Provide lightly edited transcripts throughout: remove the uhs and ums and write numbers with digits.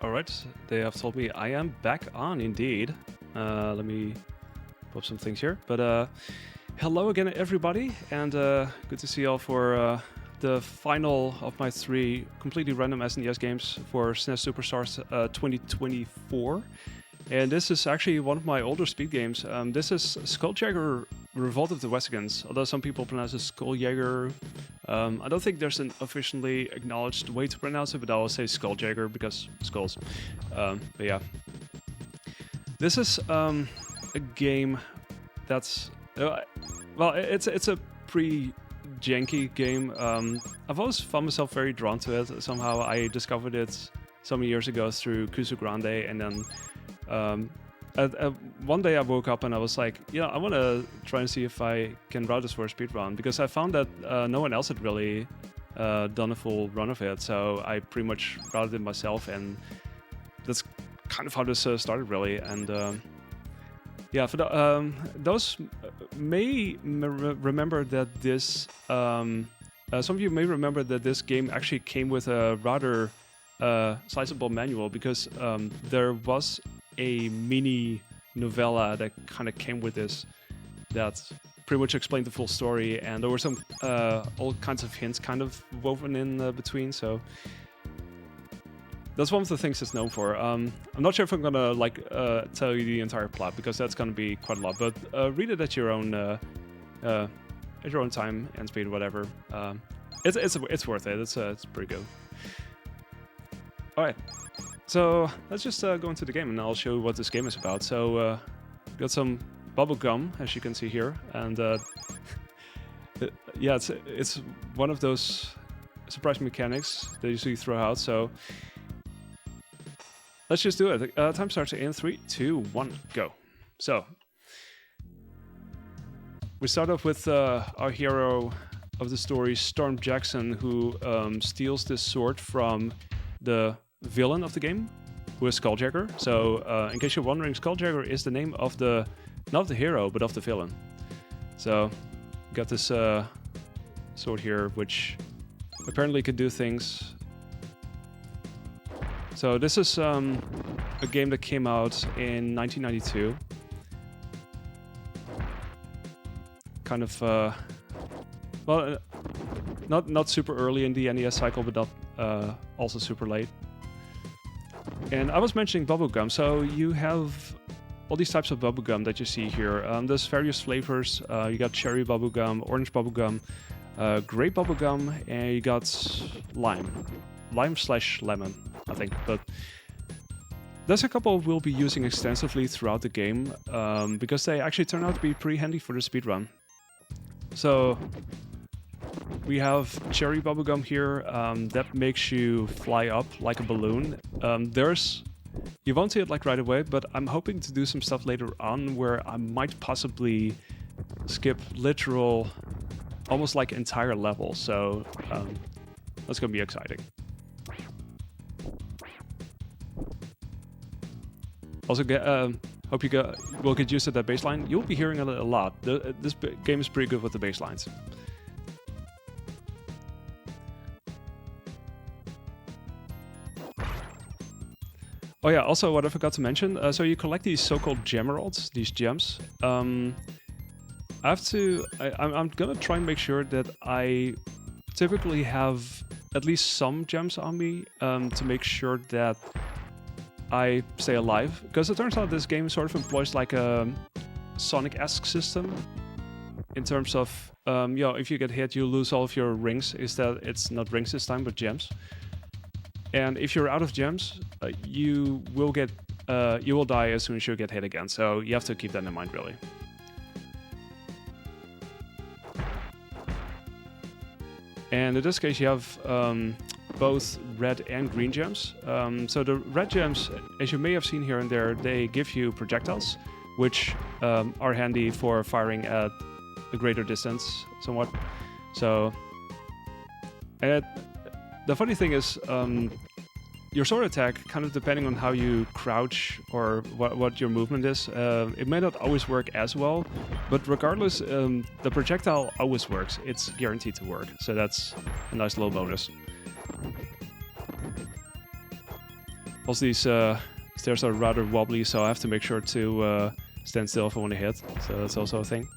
Alright, they have told me I am back on indeed. Let me pop some things here. But hello again everybody, and good to see you all for the final of my 3 completely random SNES games for SNES Super Stars 2024. And this is actually one of my older speed games. This is Skulkagger Revolt of the Westicans, although some people pronounce it Skulkagger. I don't think there's an officially acknowledged way to pronounce it, but I will say Skulkagger because skulls. But yeah. This is a game that's... well, it's a pretty janky game. I've always found myself very drawn to it. Somehow I discovered it some years ago through Kusu Grande, and then one day I woke up and I was like, yeah, I want to try and see if I can route this for a speedrun, because I found that no one else had really done a full run of it, so I pretty much routed it myself, and that's kind of how this started really. And yeah, for those may remember that this, some of you may remember that this game actually came with a rather sizable manual, because there was a mini novella that kind of came with this that pretty much explained the full story, and there were some all kinds of hints kind of woven in between, so that's one of the things it's known for. I'm not sure if I'm gonna tell you the entire plot, because that's gonna be quite a lot, but read it at your own time and speed, whatever. It's worth it. It's pretty good. All right. So let's just go into the game, and I'll show you what this game is about. So got some bubble gum, as you can see here, and yeah, it's one of those surprise mechanics they usually throw out. So let's just do it. Time starts in 3, 2, 1, go. So we start off with our hero of the story, Storm Jackson, who steals this sword from the villain of the game, who is Skulkagger. So in case you're wondering, Skulkagger is the name of the, not the hero, but of the villain. So got this sword here, which apparently can do things. So this is a game that came out in 1992. Kind of well, not super early in the NES cycle, but not also super late. And I was mentioning bubblegum, so you have all these types of bubblegum that you see here. There's various flavors. You got cherry bubblegum, orange bubblegum, grape bubblegum, and you got lime/lemon, I think. But there's a couple we'll be using extensively throughout the game, because they actually turn out to be pretty handy for the speedrun. So we have cherry bubblegum here, that makes you fly up like a balloon. You won't see it like right away, but I'm hoping to do some stuff later on where I might possibly skip literal, almost like entire levels. So that's gonna be exciting. Also, hope you will get used to that bassline. You'll be hearing it a lot. This game is pretty good with the basslines. Oh yeah, also what I forgot to mention, so you collect these so-called gemeralds, these gems. I'm gonna try and make sure that I typically have at least some gems on me, to make sure that I stay alive. Because it turns out this game sort of employs like a Sonic-esque system, in terms of, you know, if you get hit, you lose all of your rings. It's not rings this time, but gems. And if you're out of gems, you will die as soon as you get hit again. So you have to keep that in mind, really. And in this case, you have both red and green gems. So the red gems, as you may have seen here and there, they give you projectiles, which are handy for firing at a greater distance, somewhat. So, and the funny thing is, your sword attack, kind of depending on how you crouch or what your movement is, it may not always work as well, but regardless, the projectile always works. It's guaranteed to work, so that's a nice little bonus. Also, these stairs are rather wobbly, so I have to make sure to stand still if I want to hit. So that's also a thing.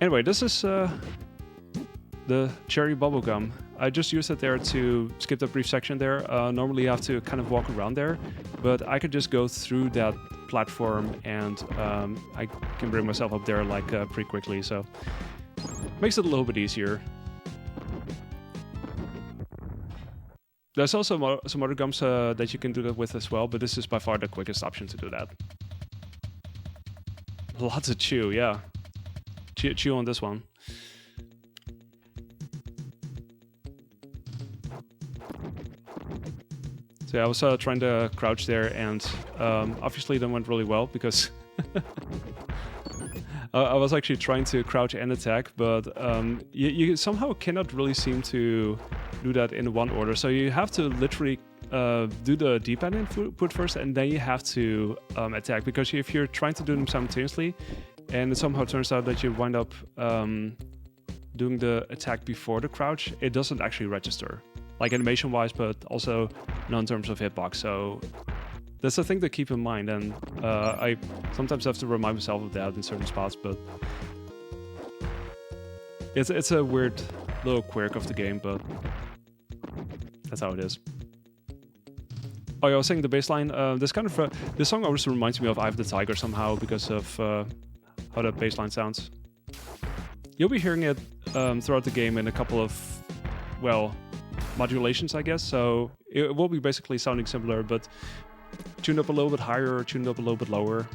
Anyway, this is the cherry bubblegum. I just used it there to skip that brief section there. Normally you have to kind of walk around there, but I could just go through that platform and I can bring myself up there like pretty quickly, so makes it a little bit easier. There's also some other gums that you can do that with as well, but this is by far the quickest option to do that. Lots of chew, yeah. Chew on this one. So yeah, I was trying to crouch there, and obviously that went really well because I was actually trying to crouch and attack, but you somehow cannot really seem to do that in one order. So you have to literally do the D-pad input first, and then you have to attack, because if you're trying to do them simultaneously, and it somehow turns out that you wind up doing the attack before the crouch, it doesn't actually register. Like animation-wise, but also not in terms of hitbox. So that's the thing to keep in mind, and I sometimes have to remind myself of that in certain spots, but it's a weird little quirk of the game, but that's how it is. Oh yeah, I was saying the bass line, this song always reminds me of Eye of the Tiger somehow because of how that bass line sounds. You'll be hearing it throughout the game in a couple of, well, modulations, I guess, so it will be basically sounding similar, but tuned up a little bit higher or tuned up a little bit lower.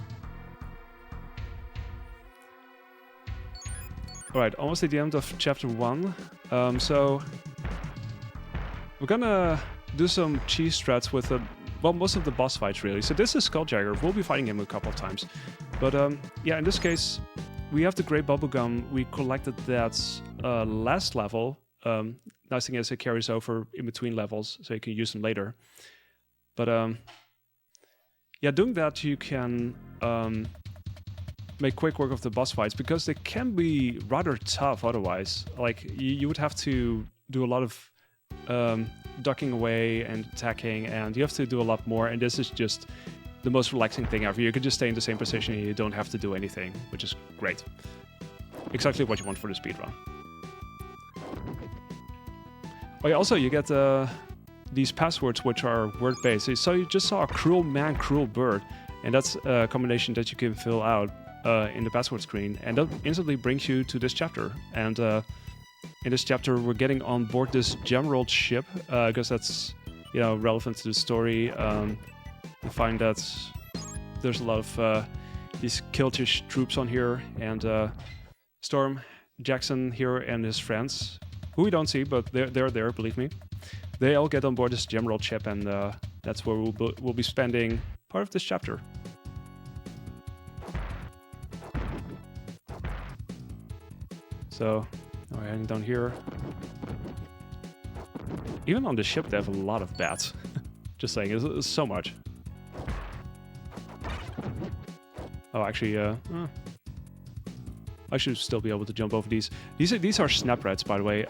Alright, almost at the end of chapter 1. So we're gonna do some cheese strats with well, most of the boss fights really. So this is Skulkagger. We'll be fighting him a couple of times. But yeah, in this case, we have the gray bubblegum. We collected that last level. Nice thing is it carries over in between levels, so you can use them later. But yeah, doing that you can make quick work of the boss fights, because they can be rather tough otherwise. Like you would have to do a lot of ducking away and attacking, and you have to do a lot more, and this is just the most relaxing thing ever. You can just stay in the same position and you don't have to do anything, which is great. Exactly what you want for the speedrun. Oh yeah, also you get these passwords which are word-based. So you just saw a cruel man, cruel bird, and that's a combination that you can fill out in the password screen, and that instantly brings you to this chapter. And in this chapter we're getting on board this Emerald ship, because that's, you know, relevant to the story. You find that there's a lot of these Kiltish troops on here, and Storm, Jackson here and his friends, who we don't see, but they're there, believe me. They all get on board this Emerald ship, and that's where we'll be spending part of this chapter. So, we're heading down here. Even on the ship, they have a lot of bats. Just saying, it's so much. Oh, actually, I should still be able to jump over these. These are snap rats, by the way.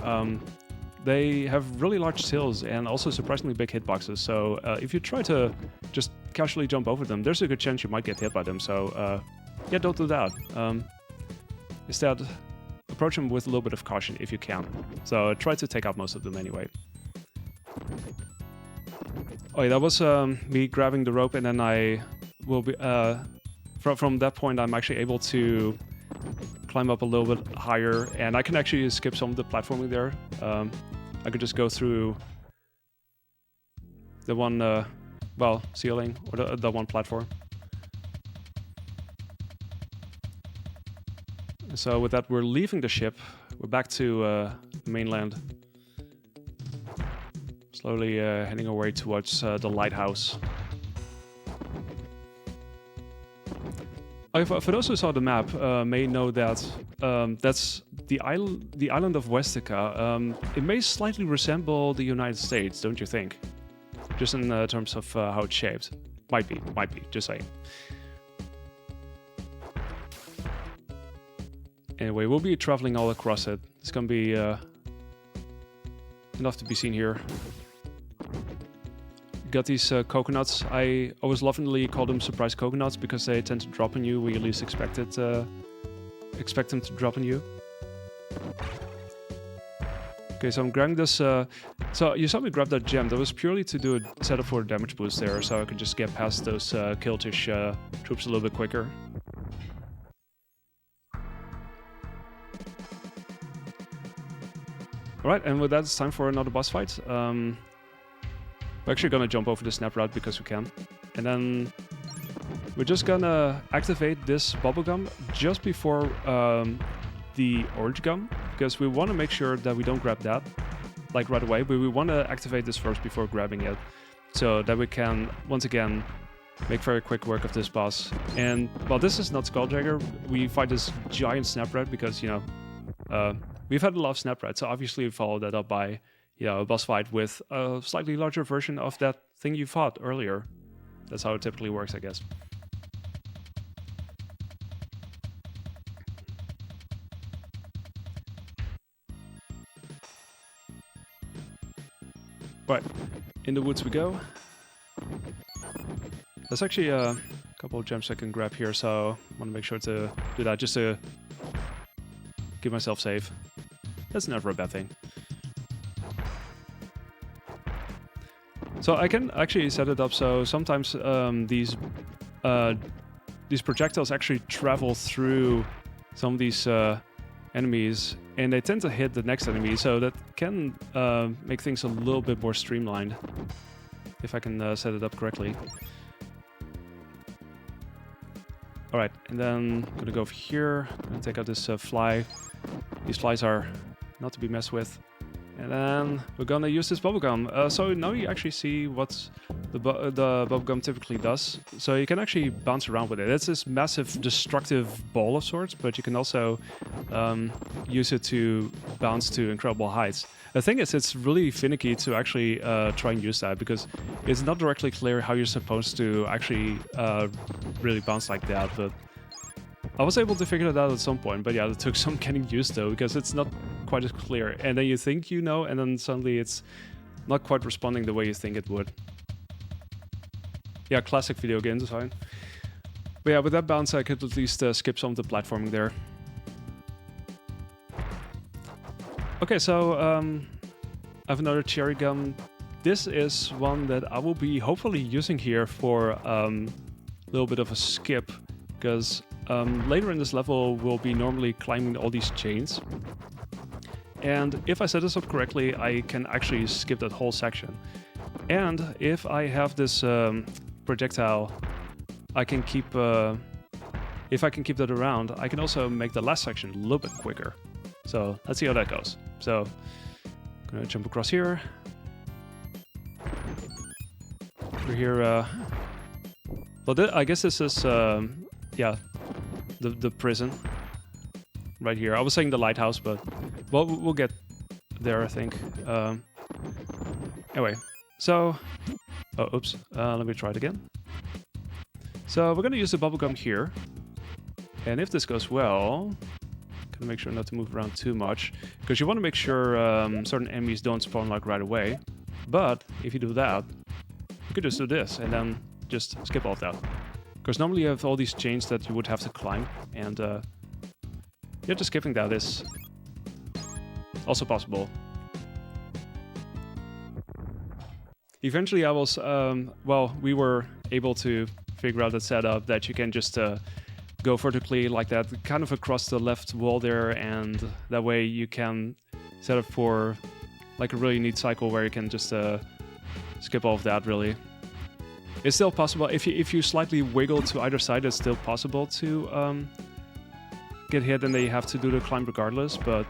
They have really large tails and also surprisingly big hitboxes. So if you try to just casually jump over them, there's a good chance you might get hit by them. So yeah, don't do that. Instead, approach them with a little bit of caution if you can. So try to take out most of them anyway. Oh yeah, that was me grabbing the rope, and then I will be from that point I'm actually able to climb up a little bit higher, and I can actually skip some of the platforming there. I could just go through the one, well, ceiling, or the one platform. So with that, we're leaving the ship. We're back to mainland. Slowly heading our way towards the lighthouse. For those who saw the map, may know that that's the island of Westica. It may slightly resemble the United States, don't you think? Just in terms of how it's shaped. Might be, just saying. Anyway, we'll be traveling all across it. It's gonna be enough to be seen here. got these coconuts. I always lovingly call them surprise coconuts because they tend to drop on you when you least expect it. Expect them to drop on you. Okay, so I'm grabbing this. So you saw me grab that gem. That was purely to do a setup for a damage boost there, so I could just get past those Kiltish troops a little bit quicker. Alright, and with that, it's time for another boss fight. We're actually gonna jump over the snap route because we can. And then we're just gonna activate this bubblegum just before the orange gum, because we want to make sure that we don't grab that like right away, but we want to activate this first before grabbing it, so that we can once again make very quick work of this boss. And well, this is not Skulkagger. We fight this giant snap rat because, you know, we've had a lot of snap rats, so obviously we follow that up by, you know, a boss fight with a slightly larger version of that thing you fought earlier. That's how it typically works, I guess. Right, in the woods we go. There's actually a couple of gems I can grab here, so I want to make sure to do that just to keep myself safe. That's never a bad thing. So I can actually set it up so sometimes these projectiles actually travel through some of these enemies, and they tend to hit the next enemy, so that can make things a little bit more streamlined, if I can set it up correctly. Alright, and then I'm gonna go over here, I'm gonna take out this fly. These flies are not to be messed with. And then we're gonna use this bubblegum. So now you actually see what the bubblegum typically does. So you can actually bounce around with it. It's this massive destructive ball of sorts, but you can also use it to bounce to incredible heights. The thing is, it's really finicky to actually try and use that, because it's not directly clear how you're supposed to actually really bounce like that. But I was able to figure that out at some point, but yeah, it took some getting used to, because it's not quite as clear. And then you think you know, and then suddenly it's not quite responding the way you think it would. Yeah, classic video game design. But yeah, with that bounce I could at least skip some of the platforming there. Okay, so I have another cherry gum. This is one that I will be hopefully using here for a little bit of a skip, because later in this level we'll be normally climbing all these chains. And if I set this up correctly, I can actually skip that whole section. And if I have this projectile, I can keep... if I can keep that around, I can also make the last section a little bit quicker. So let's see how that goes. So I'm gonna jump across here. We're here... well, I guess this is... yeah, the prison. Right here. I was saying the lighthouse, but well, we'll get there, I think. Anyway, so... oh, oops. Let me try it again. So we're going to use the bubblegum here. And if this goes well... Gotta make sure not to move around too much, because you want to make sure certain enemies don't spawn like right away. But if you do that, you could just do this and then just skip all of that. Because normally you have all these chains that you would have to climb, and yeah, just skipping that is also possible. Eventually I was, well, we were able to figure out a setup that you can just go vertically like that, kind of across the left wall there, and that way you can set up for like a really neat cycle where you can just skip all of that, really. It's still possible, if you slightly wiggle to either side, it's still possible to get hit, and then you have to do the climb regardless, but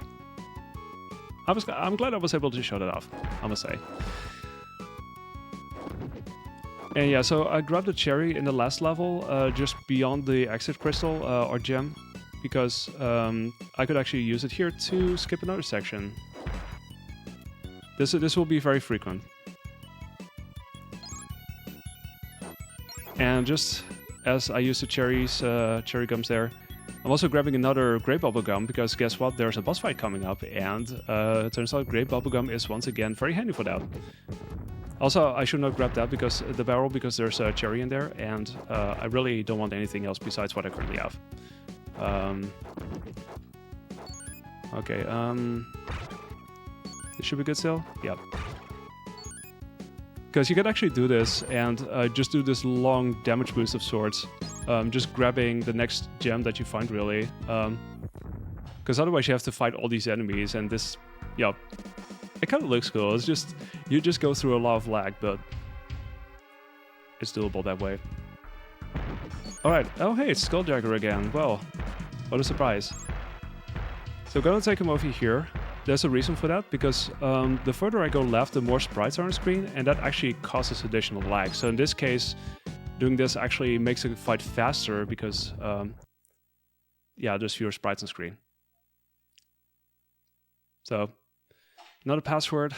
I'm glad I was able to show that off, I must say. And yeah, so I grabbed a cherry in the last level, just beyond the exit crystal or gem, because I could actually use it here to skip another section. This will be very frequent. And just as I use the cherry gums there, I'm also grabbing another grape bubblegum, because guess what? There's a boss fight coming up, and it turns out grape bubblegum is once again very handy for that. Also, I should not grab that because the barrel, because there's a cherry in there, and I really don't want anything else besides what I currently have. Okay, this should be good still? Yep. Because you can actually do this and just do this long damage boost of sorts, just grabbing the next gem that you find, really. Because otherwise you have to fight all these enemies, and this, yeah, it kind of looks cool. It's just, you just go through a lot of lag, but it's doable that way. Alright, oh hey, it's Skulkagger again. Well, what a surprise. So I'm gonna take him over here. There's a reason for that, because the further I go left, the more sprites are on screen, and that actually causes additional lag. So in this case, doing this actually makes the fight faster, because, yeah, there's fewer sprites on screen. So, another password,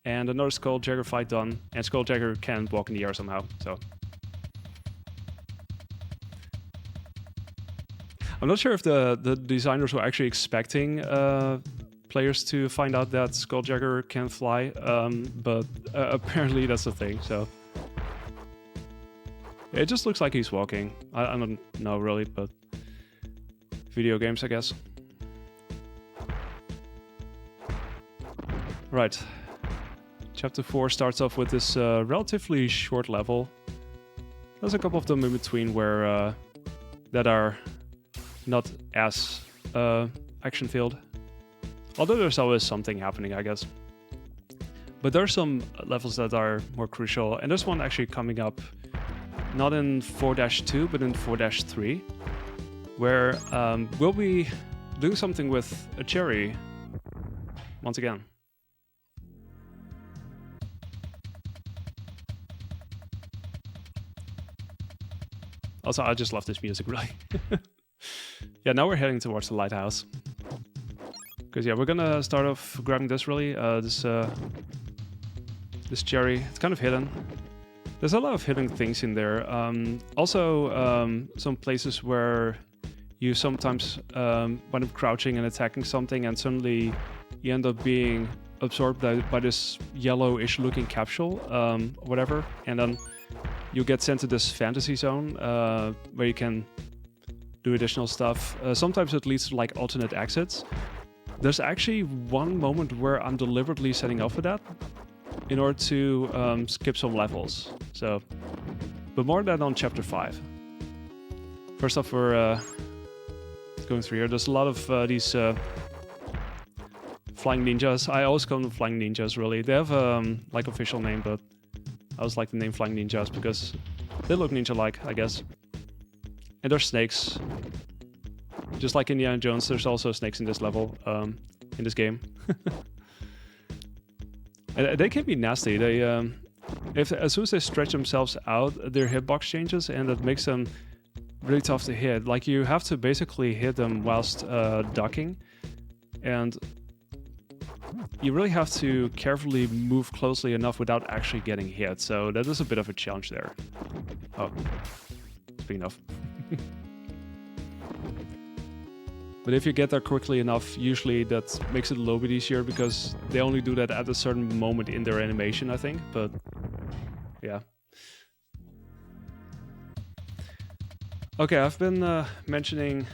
and another Skulkagger fight done, and Skulkagger can walk in the air somehow, so. I'm not sure if the designers were actually expecting players to find out that Skulkagger can fly, but apparently that's the thing, so. It just looks like he's walking. I don't know really, but video games, I guess. Right. Chapter 4 starts off with this relatively short level. There's a couple of them in between where that are not as action-filled. Although there's always something happening, I guess. But there are some levels that are more crucial, and there's one actually coming up, not in 4-2, but in 4-3, where we'll be doing something with a cherry once again. Also, I just love this music, really. Yeah, now we're heading towards the lighthouse. Because yeah, we're gonna start off grabbing this, really. This cherry. It's kind of hidden. There's a lot of hidden things in there. Also, some places where you sometimes wind up crouching and attacking something, and suddenly you end up being absorbed by this yellowish looking capsule, or whatever, and then you get sent to this fantasy zone where you can do additional stuff. Sometimes it leads to like alternate exits. There's actually one moment where I'm deliberately setting up for that in order to skip some levels. So, but more on that on chapter 5. First off, we're going through here. There's a lot of these flying ninjas. I always call them flying ninjas, really. They have like official name, but I always like the name flying ninjas because they look ninja-like, I guess. And there's snakes. Just like Indiana Jones, there's also snakes in this level, in this game. And they can be nasty. They, as soon as they stretch themselves out, their hitbox changes, and that makes them really tough to hit. Like, you have to basically hit them whilst ducking, and you really have to carefully move closely enough without actually getting hit. So that is a bit of a challenge there. Oh, speaking of. But if you get there quickly enough, usually that makes it a little bit easier, because they only do that at a certain moment in their animation, I think. But yeah. Okay, I've been mentioning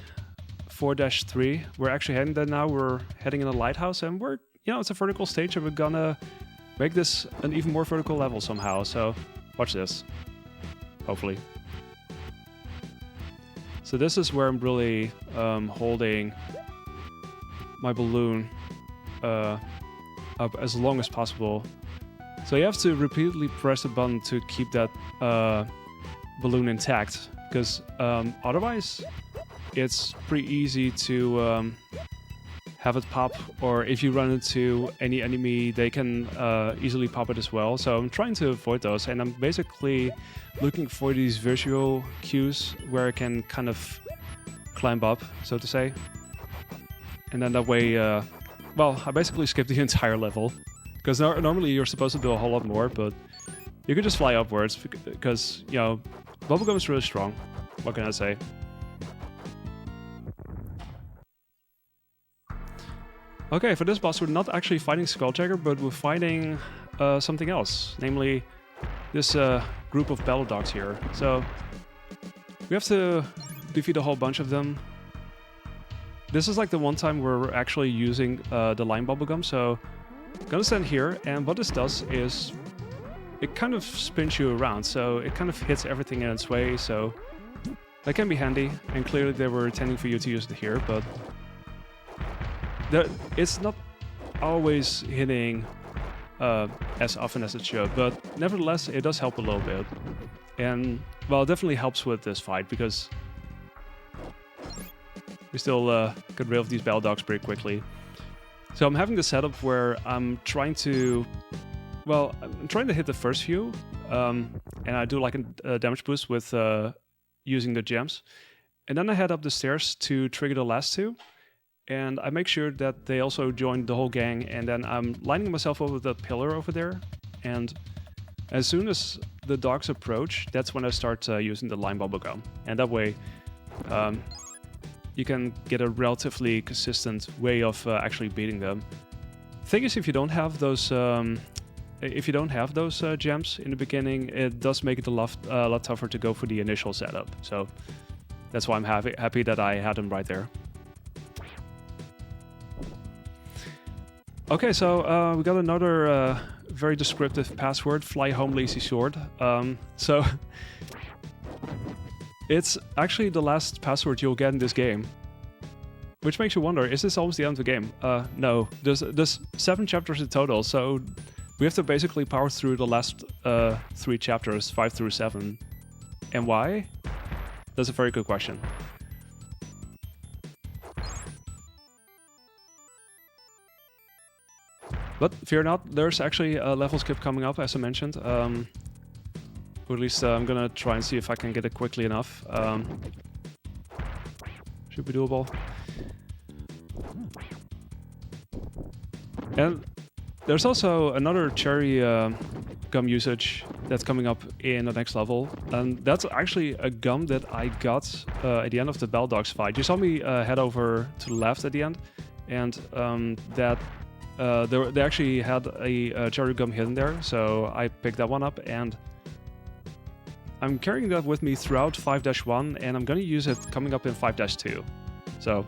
4-3. We're actually heading there now. We're heading in a lighthouse, and we're, you know, it's a vertical stage, and we're gonna make this an even more vertical level somehow. So watch this. Hopefully. So this is where I'm really holding my balloon up as long as possible. So you have to repeatedly press the button to keep that balloon intact, because otherwise it's pretty easy to have it pop, or if you run into any enemy, they can easily pop it as well. So I'm trying to avoid those, and I'm basically looking for these visual cues where I can kind of climb up, so to say. And then that way, well, I basically skipped the entire level, because normally you're supposed to do a whole lot more, but you can just fly upwards, because, you know, bubblegum is really strong. What can I say? Okay, for this boss, we're not actually fighting Skulkagger, but we're fighting something else, namely this group of battle dogs here. So we have to defeat a whole bunch of them. This is like the one time where we're actually using the line bubblegum, so I'm gonna stand here, and what this does is it kind of spins you around, so it kind of hits everything in its way, so that can be handy, and clearly they were intending for you to use it here, but it's not always hitting as often as it should, but nevertheless it does help a little bit. And, well, it definitely helps with this fight, because we still get rid of these battle dogs pretty quickly. So I'm having the setup where I'm trying to... Well, I'm trying to hit the first few, and I do like a damage boost with using the gems. And then I head up the stairs to trigger the last two, and I make sure that they also join the whole gang, and then I'm lining myself over the pillar over there, and as soon as the dogs approach, that's when I start using the line bubblegum. And that way, you can get a relatively consistent way of actually beating them. Thing is, if you don't have those gems in the beginning, it does make it a lot tougher to go for the initial setup. So that's why I'm happy that I had them right there. Okay, so we got another very descriptive password, fly home lazy sword. So it's actually the last password you'll get in this game. Which makes you wonder, is this almost the end of the game? No, there's 7 chapters in total, so we have to basically power through the last 3 chapters, 5 through 7. And why? That's a very good question. But fear not, there's actually a level skip coming up, as I mentioned. Or at least I'm gonna try and see if I can get it quickly enough. Should be doable. And there's also another cherry gum usage that's coming up in the next level. And that's actually a gum that I got at the end of the Bell Dogs fight. You saw me head over to the left at the end, and they actually had a cherry gum hidden there, so I picked that one up, and I'm carrying that with me throughout 5-1, and I'm gonna use it coming up in 5-2. So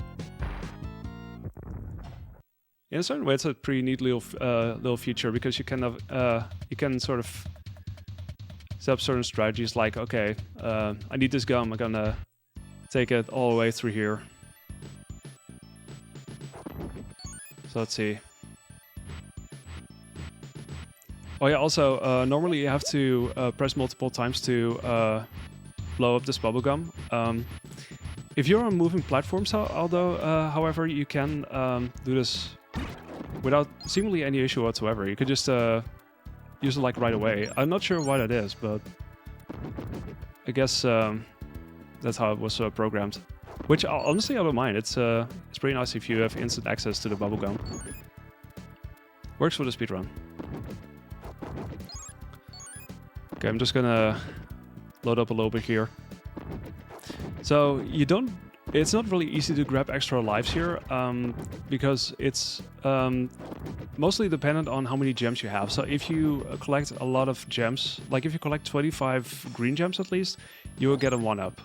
in a certain way, it's a pretty neat little feature, because you can sort of set up certain strategies like, okay, I need this gum, I'm gonna take it all the way through here. So let's see. Oh yeah, also, normally you have to press multiple times to blow up this bubblegum. If you're on moving platforms, however, you can do this without seemingly any issue whatsoever. You could just use it like right away. I'm not sure why that is, but I guess that's how it was programmed. Which honestly I don't mind. It's pretty nice if you have instant access to the bubblegum. Works for the speedrun. Okay, I'm just gonna load up a little bit here. So it's not really easy to grab extra lives here, because it's mostly dependent on how many gems you have. So if you collect a lot of gems, like if you collect 25 green gems at least, you will get a 1-up.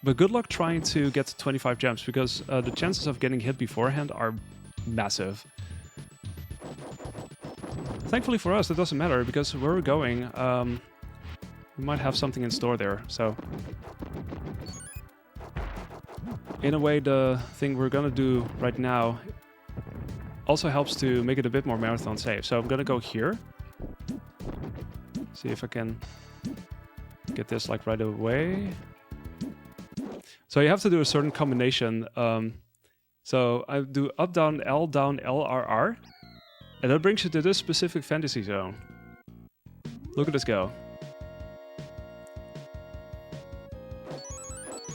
But good luck trying to get to 25 gems, because the chances of getting hit beforehand are massive. Thankfully for us, it doesn't matter, because where we're going, we might have something in store there, so... In a way, the thing we're gonna do right now also helps to make it a bit more marathon safe. So I'm gonna go here. See if I can get this like right away. So you have to do a certain combination. So I do up, down, L, R, R. And that brings you to this specific fantasy zone. Look at this go.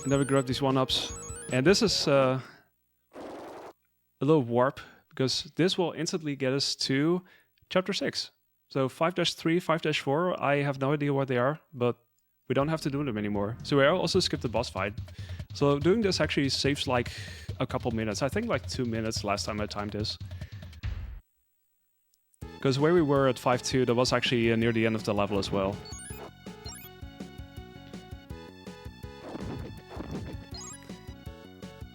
And then we grab these 1-ups. And this is a little warp, because this will instantly get us to Chapter 6. So 5-3, 5-4, I have no idea what they are, but we don't have to do them anymore. So we also skipped the boss fight. So doing this actually saves like a couple minutes. I think like 2 minutes last time I timed this. Because where we were at 5-2, that was actually near the end of the level as well.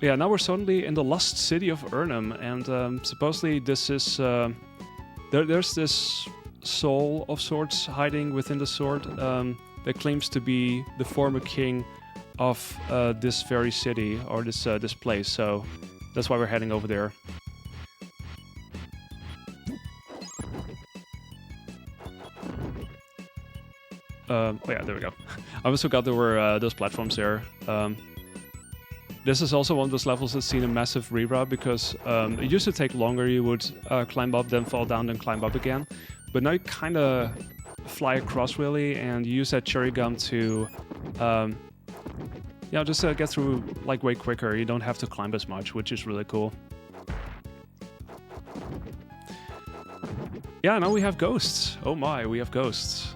Yeah, now we're suddenly in the lost city of Urnham, and supposedly this is... there's this soul of sorts hiding within the sword that claims to be the former king of this very city, or this place, so that's why we're heading over there. Oh yeah, there we go. I almost forgot there were those platforms there. This is also one of those levels that's seen a massive reroute because it used to take longer. You would climb up, then fall down, then climb up again. But now you kind of fly across really, and you use that cherry gum to, yeah, just get through like way quicker. You don't have to climb as much, which is really cool. Yeah, now we have ghosts. Oh my, we have ghosts.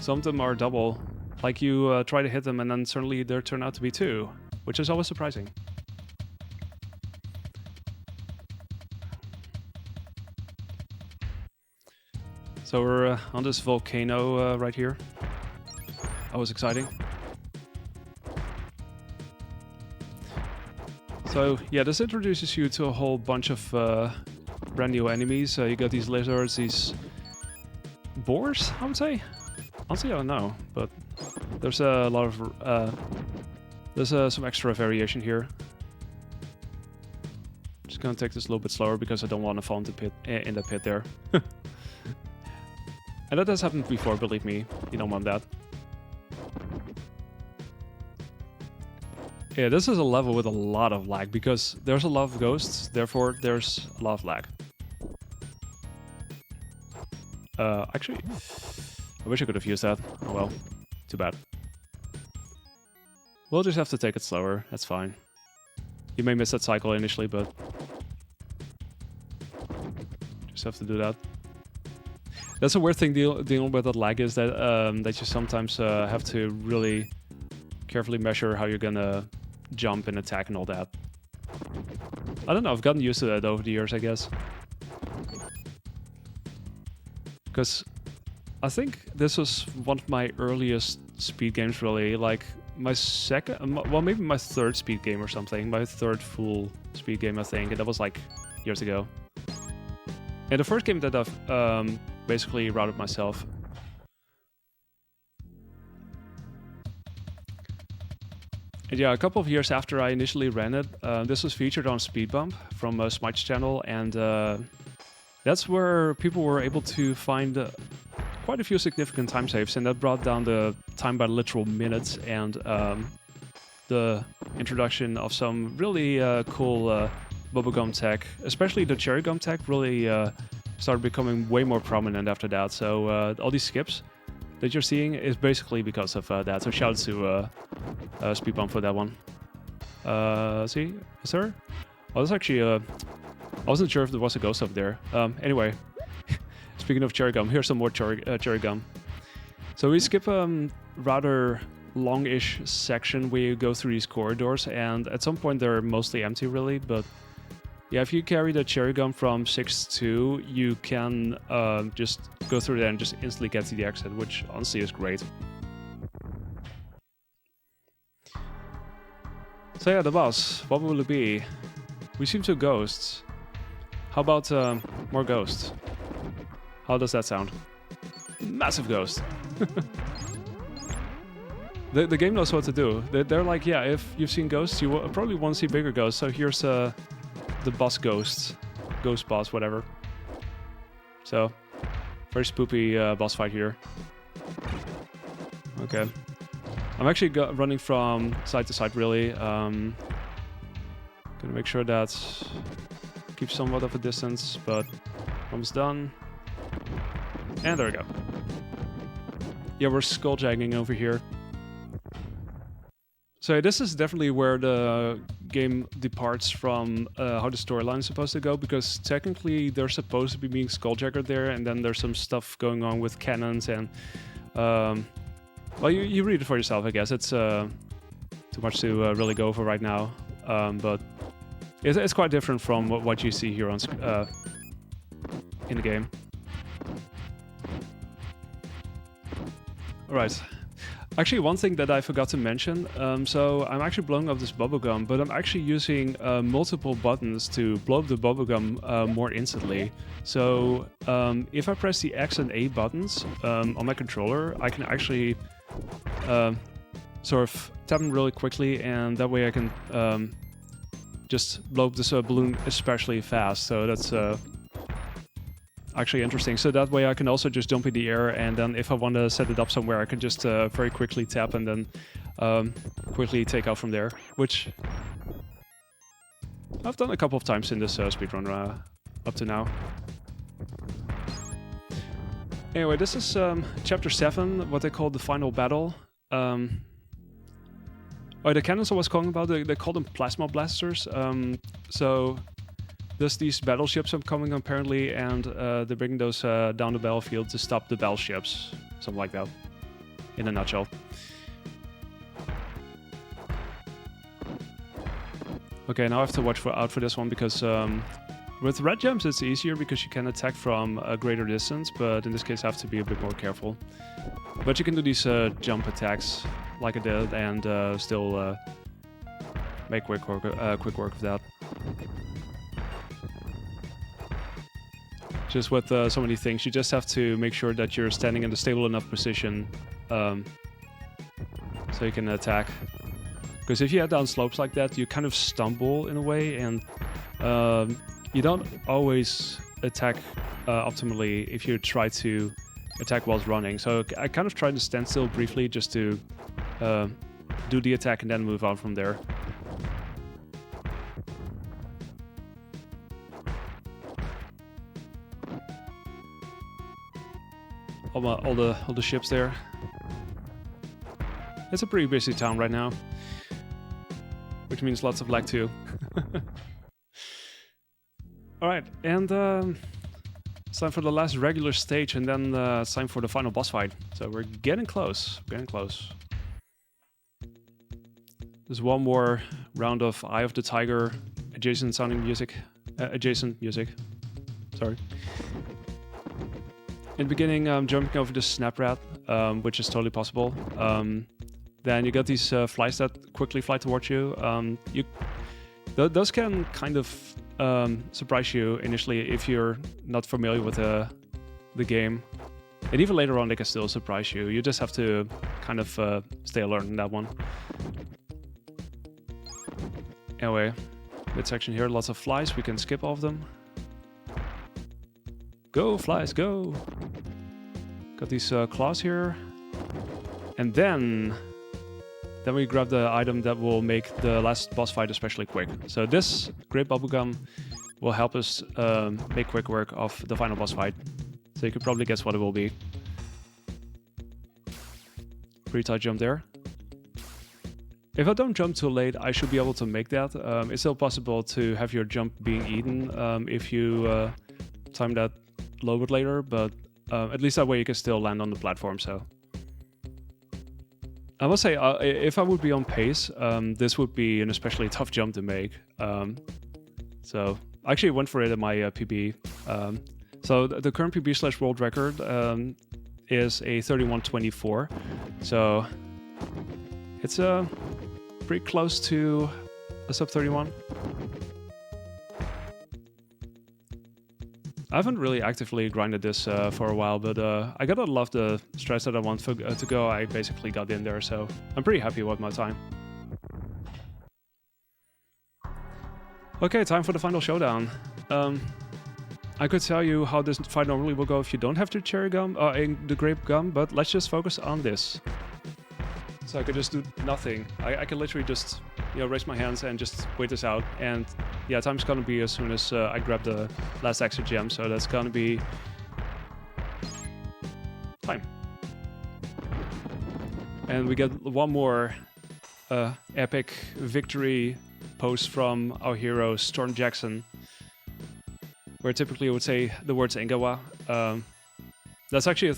Some of them are double. Like you try to hit them, and then suddenly there turn out to be two, which is always surprising. So we're on this volcano right here. That was exciting. So yeah, this introduces you to a whole bunch of brand new enemies. You got these lizards, these boars, I would say. Honestly, I don't know, but there's a lot of there's some extra variation here. Just gonna take this a little bit slower because I don't want to fall into in the pit there. And that has happened before, believe me. You don't want that. Yeah, this is a level with a lot of lag because there's a lot of ghosts, therefore there's a lot of lag. Actually, I wish I could have used that. Oh well, too bad. We'll just have to take it slower, that's fine. You may miss that cycle initially, but just have to do that. That's a weird thing dealing with that lag is that that you sometimes have to really carefully measure how you're gonna jump and attack and all that. I don't know, I've gotten used to that over the years, I guess. Because I think this was one of my earliest speed games, really. Like my second, well, maybe my third speed game or something. My third full speed game, I think. And that was like years ago. And the first game that I've basically routed myself. And yeah, a couple of years after I initially ran it, this was featured on Speed Bump from Smite's channel, and that's where people were able to find quite a few significant time saves, and that brought down the time by literal minutes, and the introduction of some really cool bubblegum tech, especially the cherry gum tech, really started becoming way more prominent after that. So all these skips that you're seeing is basically because of that. So shout out to Speed Bump for that one. See, was there? Oh, that's actually I wasn't sure if there was a ghost up there. Anyway, speaking of cherry gum, here's some more cherry gum. So we skip rather long-ish section where you go through these corridors, and at some point they're mostly empty, really. But yeah, if you carry the cherry gum from 6-2, you can just go through there and just instantly get to the exit, which honestly is great. So yeah, the boss, what will it be? We seem to have ghosts. How about more ghosts? How does that sound? Massive ghost. The game knows what to do. They're like, yeah, if you've seen ghosts, you will probably want to see bigger ghosts. So here's the boss ghosts. Ghost boss, whatever. So, very spoopy boss fight here. Okay. I'm actually running from side to side, really. Gonna make sure that keep somewhat of a distance, but almost done. And there we go. Yeah, we're skulljagging over here. So this is definitely where the game departs from how the storyline is supposed to go, because technically they're supposed to be being Skulkagger there, and then there's some stuff going on with cannons and... well, you read it for yourself, I guess. It's too much to really go over right now, but it's quite different from what you see here on in the game. Right. Actually, one thing that I forgot to mention, so I'm actually blowing up this bubblegum, but I'm actually using multiple buttons to blow up the bubblegum more instantly. So if I press the X and A buttons on my controller, I can actually sort of tap them really quickly, and that way I can just blow up this balloon especially fast. So that's actually interesting. So that way I can also just jump in the air, and then if I want to set it up somewhere, I can just very quickly tap and then quickly take off from there, which I've done a couple of times in this speedrun up to now. Anyway, this is chapter 7, what they call the final battle. Oh, the cannons I was calling about, they call them plasma blasters. So there's these battleships coming apparently, and they're bringing those down the battlefield to stop the battleships. Something like that, in a nutshell. Okay, now I have to watch out for this one, because with red gems it's easier because you can attack from a greater distance, but in this case I have to be a bit more careful. But you can do these jump attacks like I did, and still make quick work of that. Just with so many things, you just have to make sure that you're standing in a stable enough position so you can attack. Because if you head down slopes like that, you kind of stumble in a way, and you don't always attack optimally if you try to attack whilst running. So I kind of tried to stand still briefly just to do the attack and then move on from there. All the ships there. It's a pretty busy town right now, which means lots of lag too. Alright, and it's time for the last regular stage, and then it's time for the final boss fight. So we're getting close, There's one more round of Eye of the Tiger adjacent music. Sorry. In the beginning, I'm jumping over the snap rat, which is totally possible. Then you got these flies that quickly fly towards you. Those can kind of surprise you initially if you're not familiar with the game. And even later on, they can still surprise you. You just have to kind of stay alert in that one. Anyway, midsection here, lots of flies. We can skip all of them. Go, flies, go! Got these claws here. And then we grab the item that will make the last boss fight especially quick. So this great bubblegum will help us make quick work of the final boss fight. So you could probably guess what it will be. Pretty tight jump there. If I don't jump too late, I should be able to make that. It's still possible to have your jump being eaten if you time that a little bit later, but at least that way you can still land on the platform. So I must say, if I would be on pace, this would be an especially tough jump to make. So I actually went for it in my PB. So the current PB/world record is a 31:24. So it's pretty close to a sub 31. I haven't really actively grinded this for a while, but I gotta love the strats that I want to go. I basically got in there, so I'm pretty happy with my time. Okay, time for the final showdown. I could tell you how this fight normally will go if you don't have the cherry gum, the grape gum, but let's just focus on this. So I could just do nothing. I can literally just, raise my hands and just wait this out. And yeah, time's gonna be as soon as I grab the last extra gem. So that's gonna be time. And we get one more epic victory pose from our hero Storm Jackson, where typically I would say the words Engawa. That's actually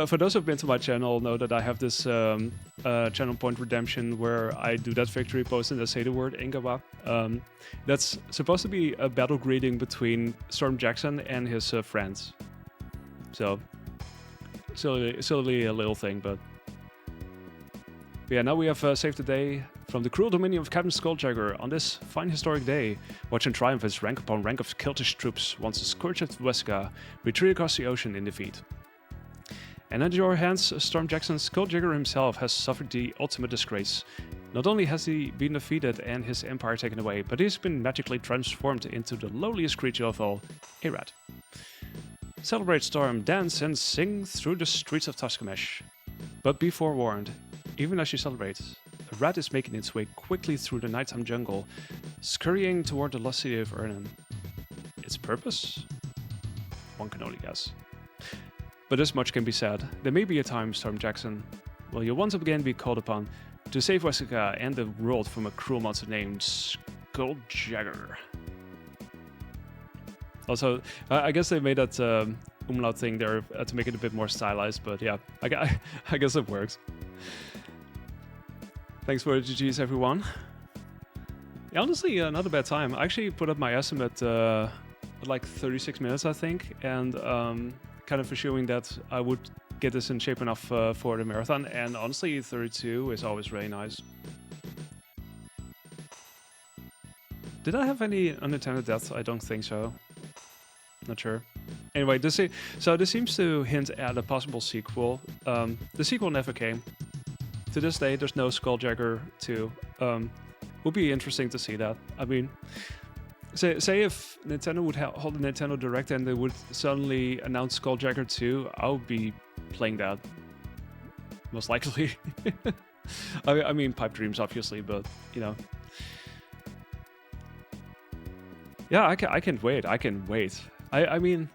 for those who've been to my channel know that I have this channel point redemption where I do that victory pose and I say the word Engawa. That's supposed to be a battle greeting between Storm Jackson and his friends. So silly a little thing, but But yeah, now we have saved the day from the cruel dominion of Captain Skulkagger on this fine historic day. Watch him triumph as rank upon rank of Celtic troops once the Scourge of Westica retreat across the ocean in defeat. And at your hands, Storm Jackson, Skulkagger himself has suffered the ultimate disgrace. Not only has he been defeated and his empire taken away, but he's been magically transformed into the lowliest creature of all, a rat. Celebrate, Storm, dance and sing through the streets of Toskamesh. But be forewarned, even as you celebrate, a rat is making its way quickly through the nighttime jungle, scurrying toward the lost city of Ernan. Its purpose? One can only guess. But this much can be said. There may be a time, Storm Jackson, will you once again be called upon to save Westica and the world from a cruel monster named Skulkagger. Also, I guess they made that umlaut thing there to make it a bit more stylized, but yeah, I guess it works. Thanks for the GGs, everyone. Yeah, honestly, not a bad time. I actually put up my estimate at like 36 minutes, I think, and kind of assuming that I would get this in shape enough for the marathon, and honestly 32 is always really nice. Did I have any unintended deaths? I don't think so. Not sure. Anyway, this seems to hint at a possible sequel. The sequel never came. To this day, there's no Skulkagger 2. Would be interesting to see that. I mean, say if Nintendo would hold a Nintendo Direct and they would suddenly announce Skulkagger 2, I would be playing that. Most likely. I mean, pipe dreams, obviously, but, you know. Yeah, I can't wait. I can wait. I mean,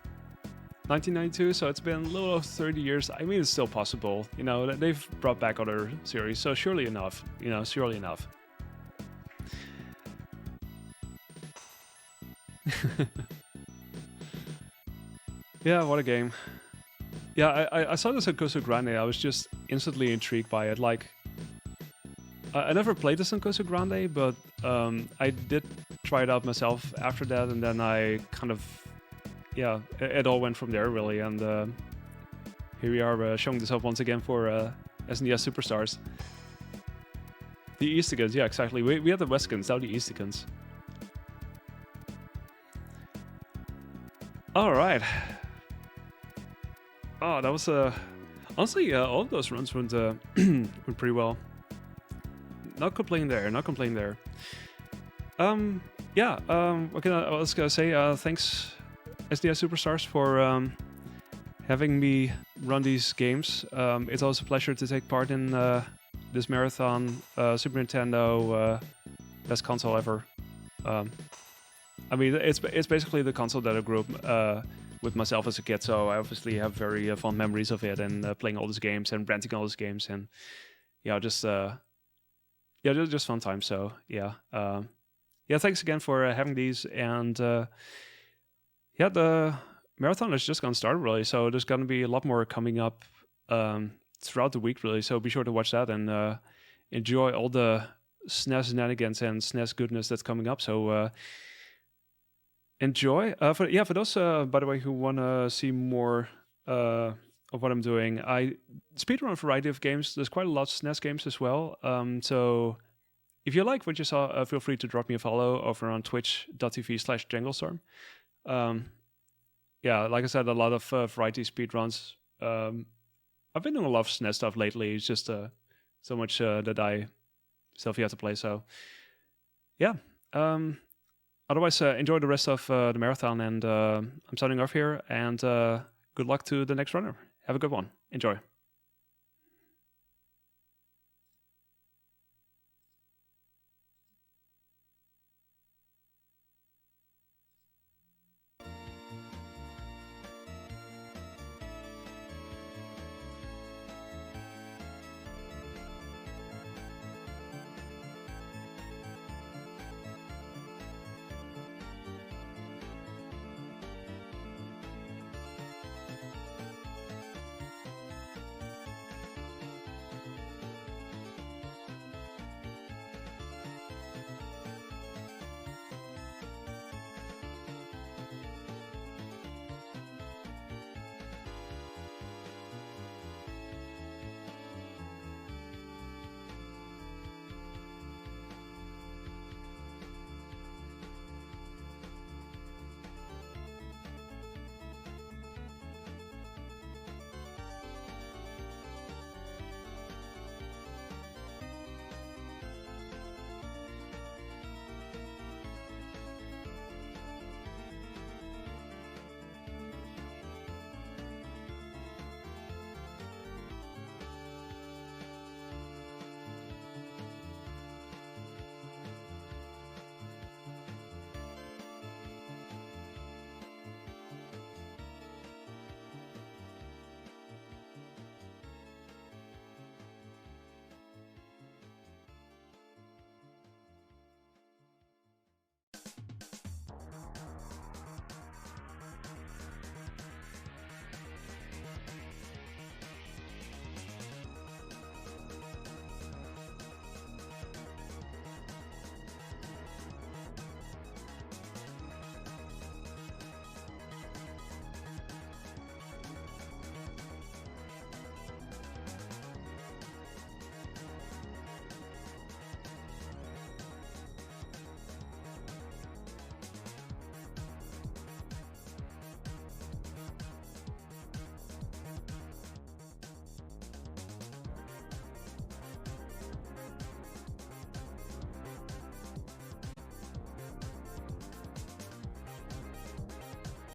1992, so it's been a little over 30 years. I mean, it's still possible. You know, they've brought back other series, so surely enough. You know, surely enough. Yeah, what a game. Yeah, I saw this at Coso Grande. I was just instantly intrigued by it. Like, I never played this on Coso Grande, but I did try it out myself after that, and then I kind of, yeah, it all went from there, really. And here we are showing this up once again for SNES Super Stars. The Westicans, yeah, exactly. We had the Westicans, now the Westicans. Alright. Oh, that was honestly, all of those runs went went pretty well. Not complaining there, not complaining there. Yeah, what I was gonna say, thanks SNES Super Stars for having me run these games. It's always a pleasure to take part in this marathon. Super Nintendo, best console ever. I mean, it's basically the console that I grew up with myself as a kid, so I obviously have very fond memories of it, and playing all these games and renting all these games, and yeah, just fun times. So yeah, yeah, thanks again for having these, and yeah, the marathon is just gonna start, really. So there's gonna be a lot more coming up throughout the week, really. So be sure to watch that and enjoy all the SNES shenanigans and SNES goodness that's coming up. So enjoy. For those, by the way, who want to see more of what I'm doing, I speedrun a variety of games. There's quite a lot of SNES games as well. So if you like what you saw, feel free to drop me a follow over on twitch.tv/Jangelstorm. Yeah, like I said, a lot of variety speedruns. I've been doing a lot of SNES stuff lately. It's just so much that I still have to play. So yeah. Otherwise, enjoy the rest of the marathon, and I'm signing off here, and good luck to the next runner. Have a good one. Enjoy.